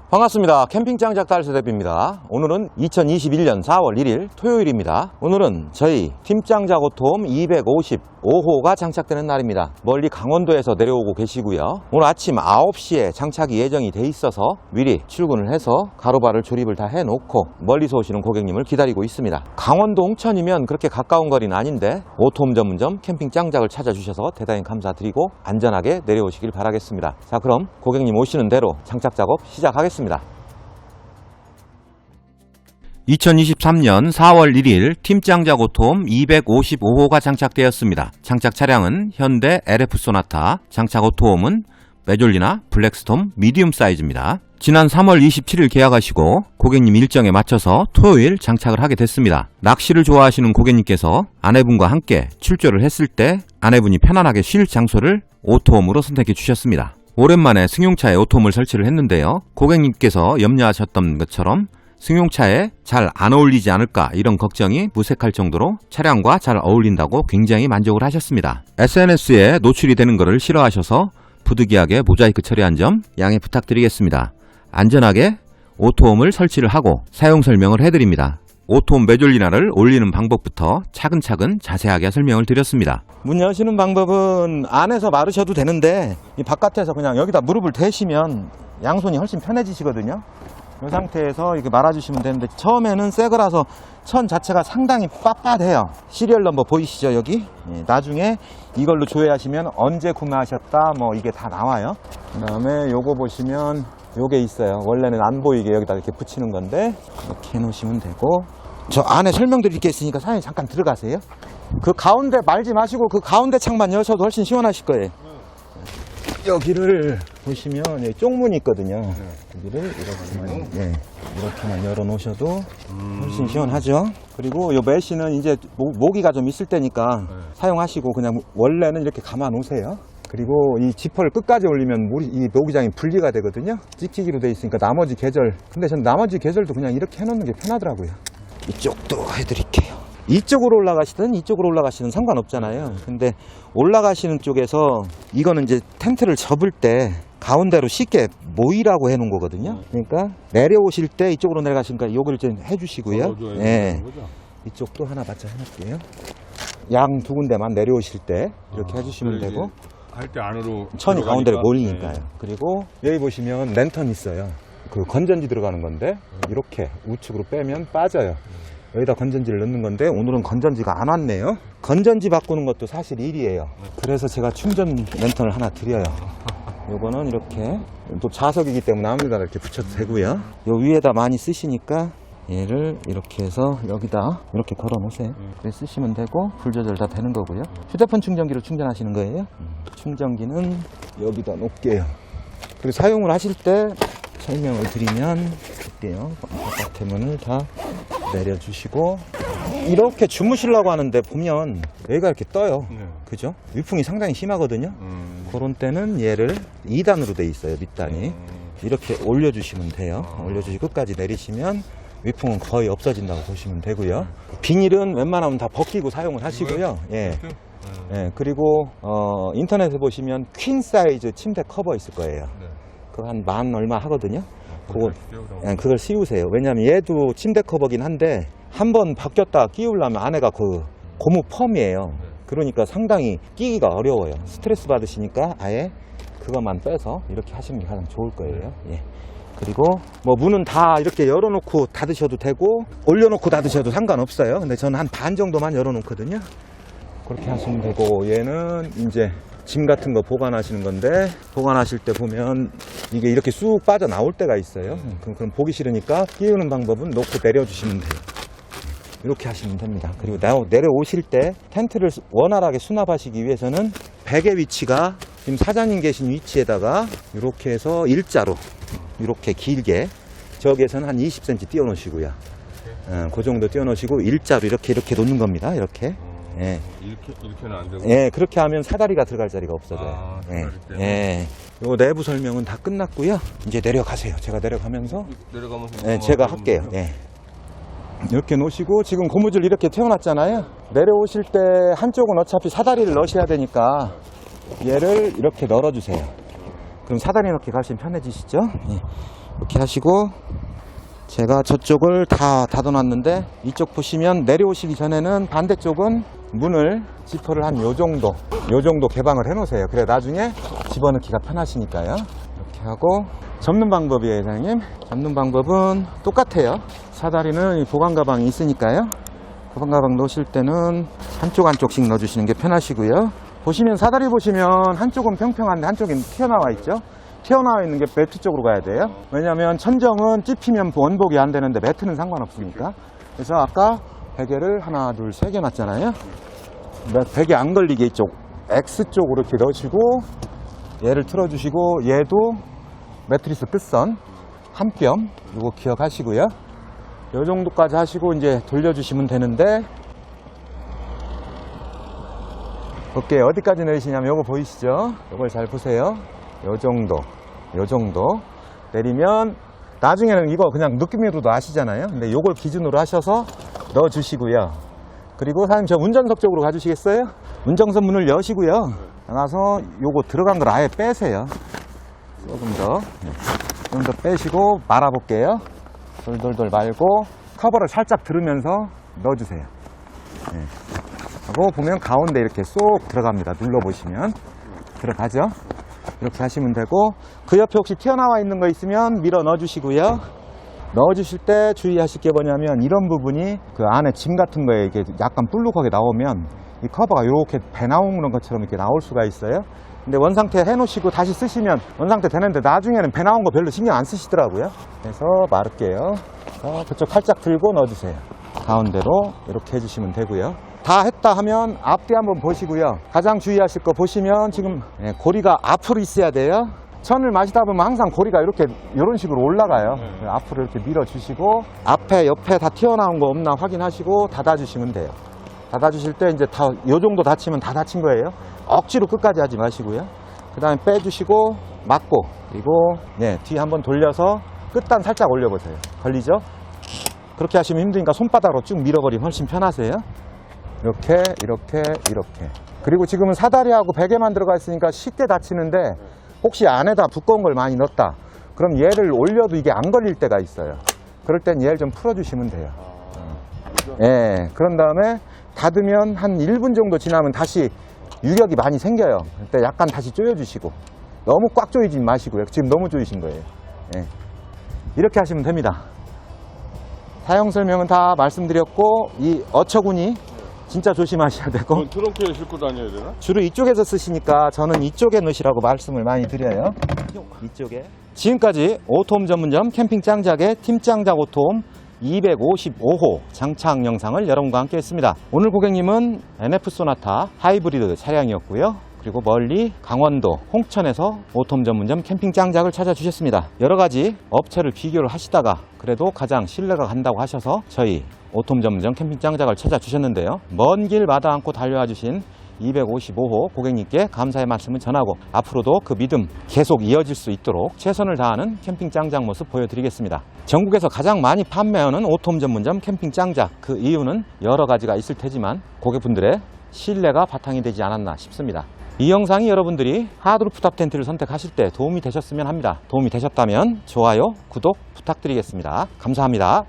반갑습니다. 캠핑장 작달 세대비입니다. 오늘은 2021년 4월 1일 토요일입니다. 오늘은 저희 팀장 작오톰 255호가 장착되는 날입니다. 멀리 강원도에서 내려오고 계시고요. 오늘 아침 9시에 장착이 예정이 돼 있어서 미리 출근을 해서 가로바를 조립을 다 해놓고 멀리서 오시는 고객님을 기다리고 있습니다. 강원도 홍천이면 그렇게 가까운 거리는 아닌데 오톰 전문점 캠핑장 작을 찾아주셔서 대단히 감사드리고 안전하게 내려오시길 바라겠습니다. 자, 그럼 고객님 오시는 대로 장착 작업 시작하겠습니다. 2023년 4월 1일 팀장 작오톰 255호가 장착되었습니다. 장착 차량은 현대 LF 소나타, 장착 오토홈은 메졸리나 블랙스톰 미디움 사이즈입니다. 지난 3월 27일 계약하시고 고객님 일정에 맞춰서 토요일 장착을 하게 됐습니다. 낚시를 좋아하시는 고객님께서 아내분과 함께 출조를 했을 때 아내분이 편안하게 쉴 장소를 오토홈으로 선택해 주셨습니다. 오랜만에 승용차에 오토홈을 설치를 했는데요. 고객님께서 염려하셨던 것처럼 승용차에 잘 안 어울리지 않을까 이런 걱정이 무색할 정도로 차량과 잘 어울린다고 굉장히 만족을 하셨습니다. SNS에 노출이 되는 것을 싫어하셔서 부득이하게 모자이크 처리한 점 양해 부탁드리겠습니다. 안전하게 오토홈을 설치를 하고 사용 설명을 해드립니다. 오토홈 메졸리나를 올리는 방법부터 차근차근 자세하게 설명을 드렸습니다. 문 여시는 방법은 안에서 마르셔도 되는데 이 바깥에서 그냥 여기다 무릎을 대시면 양손이 훨씬 편해지시거든요. 이 상태에서 이렇게 말아주시면 되는데 처음에는 새 거라서 천 자체가 상당히 빳빳해요. 시리얼 넘버 보이시죠 여기? 예, 나중에 이걸로 조회하시면 언제 구매하셨다 뭐 이게 다 나와요. 그 다음에 요거 보시면 요게 있어요. 원래는 안 보이게 여기다 이렇게 붙이는 건데 이렇게 해놓으시면 되고, 저 안에 설명드릴 게 있으니까 사장님 잠깐 들어가세요. 그 가운데 말지 마시고 그 가운데 창만 여셔도 훨씬 시원하실 거예요. 여기를 보시면 여기 쪽문이 있거든요. 여기를 이렇게만 열어 놓으셔도 훨씬 시원하죠. 그리고 이 메쉬는 이제 모기가 좀 있을 때니까 사용하시고 그냥 원래는 이렇게 감아 놓으세요. 그리고 이 지퍼를 끝까지 올리면 이 모기장이 분리가 되거든요. 찍찍이로 돼 있으니까 나머지 계절, 근데 전 나머지 계절도 그냥 이렇게 해놓는 게 편하더라고요. 이쪽도 해드릴게요. 이쪽으로 올라가시든 이쪽으로 올라가시든 상관없잖아요. 근데 올라가시는 쪽에서 이거는 이제 텐트를 접을 때 가운데로 쉽게 모이라고 해놓은 거거든요. 그러니까 내려오실 때 이쪽으로 내려가시니까 요걸 좀 해주시고요. 네. 이쪽도 하나 맞춰 해놓을게요. 양 두 군데만 내려오실 때 이렇게 해주시면 되고, 할 때 안으로 천이 가운데로 몰리니까요. 네. 그리고 여기 보시면 랜턴 있어요. 그 건전지 들어가는 건데 이렇게 우측으로 빼면 빠져요. 여기다 건전지를 넣는 건데 오늘은 건전지가 안 왔네요. 건전지 바꾸는 것도 사실 일이에요. 그래서 제가 충전 랜턴을 하나 드려요. 요거는 이렇게 또 자석이기 때문에 아무데나 이렇게 붙여도 되고요. 요 위에다 많이 쓰시니까 얘를 이렇게 해서 여기다 이렇게 걸어 놓으세요. 그래 쓰시면 되고 불 조절 다 되는 거고요. 휴대폰 충전기로 충전하시는 거예요. 충전기는 여기다 놓을게요. 그리고 사용을 하실 때 설명을 드리면 볼게요. 바깥에 문을 다 내려주시고 이렇게 주무시려고 하는데 보면 여기가 이렇게 떠요. 그죠? 위풍이 상당히 심하거든요. 그런 때는 얘를 2단으로 돼 있어요. 밑단이 이렇게 올려주시면 돼요. 올려주시고 끝까지 내리시면 위풍은 거의 없어진다고 보시면 되고요. 비닐은 웬만하면 다 벗기고 사용을 하시고요. 예. 예. 그리고 인터넷에 보시면 퀸 사이즈 침대 커버 있을 거예요. 그거 한 10,000 얼마 하거든요. 그걸 씌우세요. 왜냐면 얘도 침대 커버긴 한데 한번 바뀌었다 끼우려면 안에가 그 고무 펌이에요. 그러니까 상당히 끼기가 어려워요. 스트레스 받으시니까 아예 그것만 빼서 이렇게 하시는 게 가장 좋을 거예요. 예. 그리고 뭐 문은 다 이렇게 열어놓고 닫으셔도 되고 올려놓고 닫으셔도 상관없어요. 근데 저는 한 반 정도만 열어놓거든요. 그렇게 하시면 되고, 얘는 이제 짐 같은 거 보관하시는 건데 보관하실 때 보면 이게 이렇게 쑥 빠져나올 때가 있어요. 그럼 보기 싫으니까 끼우는 방법은 놓고 내려주시면 돼요. 이렇게 하시면 됩니다. 그리고 내려오실 때 텐트를 원활하게 수납하시기 위해서는 베개 위치가 지금 사장님 계신 위치에다가 이렇게 해서 일자로 이렇게 길게 저기에서는 한 20cm 띄워 놓으시고요. 그 정도 띄워 놓으시고 일자로 이렇게 놓는 겁니다. 이렇게. 예. 이렇게는 안 되고. 예, 그렇게 하면 사다리가 들어갈 자리가 없어져요. 예. 요 내부 설명은 다 끝났고요. 이제 내려가세요. 제가 내려가면서 예, 제가 할게요. 예. 이렇게 놓으시고 지금 고무줄 이렇게 태워놨잖아요. 내려오실 때 한쪽은 어차피 사다리를 넣으셔야 되니까 얘를 이렇게 널어주세요. 그럼 사다리 넣기 훨씬 편해지시죠? 예. 이렇게 하시고 제가 저쪽을 다 닫아놨는데 이쪽 보시면 내려오시기 전에는 반대쪽은 문을 지퍼를 한 요 정도 개방을 해 놓으세요. 그래 나중에 집어넣기가 편하시니까요. 이렇게 하고 접는 방법이에요, 사장님. 접는 방법은 똑같아요. 사다리는 이 보관 가방이 있으니까요. 보관 가방 넣으실 때는 한쪽씩 넣어주시는 게 편하시고요. 보시면 사다리 보시면 한쪽은 평평한데 한쪽은 튀어나와 있죠. 튀어나와 있는 게 매트 쪽으로 가야 돼요. 왜냐하면 천정은 찝히면 원복이 안 되는데 매트는 상관없으니까. 그래서 아까 베개를 하나, 둘, 세 개 놨잖아요. 베개 안 걸리게 이쪽 X쪽으로 이렇게 넣으시고 얘를 틀어주시고 얘도 매트리스 끝선 한 뼘 이거 기억하시고요. 요 정도까지 하시고 이제 돌려주시면 되는데 볼게요. 어디까지 내리시냐면 요거 보이시죠? 요걸 잘 보세요. 요 정도 내리면 나중에는 이거 그냥 느낌으로도 아시잖아요. 근데 요걸 기준으로 하셔서 넣어 주시고요. 그리고 사장님 저 운전석 쪽으로 가주시겠어요? 운전석 문을 여시고요. 나가서 요거 들어간 걸 아예 빼세요. 조금 더 빼시고 말아볼게요. 돌돌돌 말고 커버를 살짝 들으면서 넣어주세요. 네. 하고 보면 가운데 이렇게 쏙 들어갑니다. 눌러보시면 들어가죠. 이렇게 하시면 되고 그 옆에 혹시 튀어나와 있는 거 있으면 밀어 넣어주시고요. 넣어주실 때 주의하실 게 뭐냐면 이런 부분이 그 안에 짐 같은 거에 이게 약간 불룩하게 나오면 이 커버가 이렇게 배 나오는 것처럼 이렇게 나올 수가 있어요. 근데 원상태 해놓으시고 다시 쓰시면 원상태 되는데 나중에는 배 나온 거 별로 신경 안 쓰시더라고요. 그래서 마를게요. 저쪽 살짝 들고 넣어주세요. 가운데로 이렇게 해주시면 되고요. 다 했다 하면 앞뒤 한번 보시고요. 가장 주의하실 거 보시면 지금 고리가 앞으로 있어야 돼요. 천을 마시다 보면 항상 고리가 이런 식으로 올라가요. 앞으로 이렇게 밀어주시고 앞에 옆에 다 튀어나온 거 없나 확인하시고 닫아주시면 돼요. 닫아주실 때 이제 다 요 정도 닫히면 다 닫힌 거예요. 억지로 끝까지 하지 마시고요. 그 다음에 빼주시고 막고 그리고 뒤 한번 돌려서 끝단 살짝 올려보세요. 걸리죠? 그렇게 하시면 힘드니까 손바닥으로 쭉 밀어버리면 훨씬 편하세요. 이렇게 그리고 지금은 사다리하고 베개만 들어가 있으니까 쉽게 닫히는데 혹시 안에다 두꺼운 걸 많이 넣었다 그럼 얘를 올려도 이게 안 걸릴 때가 있어요. 그럴 땐 얘를 좀 풀어주시면 돼요. 그런 다음에 닫으면 한 1분 정도 지나면 다시 유격이 많이 생겨요. 그때 약간 다시 조여주시고 너무 꽉 조이지 마시고요. 지금 너무 조이신 거예요. 이렇게 하시면 됩니다. 사용 설명은 다 말씀드렸고 이 어처구니 진짜 조심하셔야 되고 트렁크에 싣고 다녀야 되나? 주로 이쪽에서 쓰시니까 저는 이쪽에 넣으시라고 말씀을 많이 드려요. 이쪽에. 지금까지 오토홈 전문점 캠핑 짱작의 팀 짱작 오토홈 255호 장착 영상을 여러분과 함께 했습니다. 오늘 고객님은 NF 소나타 하이브리드 차량이었고요. 그리고 멀리 강원도 홍천에서 오토홈 전문점 캠핑 짱작을 찾아주셨습니다. 여러가지 업체를 비교를 하시다가 그래도 가장 신뢰가 간다고 하셔서 저희 오토홈 전문점 캠핑 짱작을 찾아주셨는데요. 먼 길 마다 않고 달려와 주신 255호 고객님께 감사의 말씀을 전하고 앞으로도 그 믿음 계속 이어질 수 있도록 최선을 다하는 캠핑 짱작 모습 보여드리겠습니다. 전국에서 가장 많이 판매하는 오토홈 전문점 캠핑 짱작, 그 이유는 여러 가지가 있을 테지만 고객분들의 신뢰가 바탕이 되지 않았나 싶습니다. 이 영상이 여러분들이 하드루프탑 텐트를 선택하실 때 도움이 되셨으면 합니다. 도움이 되셨다면 좋아요, 구독 부탁드리겠습니다. 감사합니다.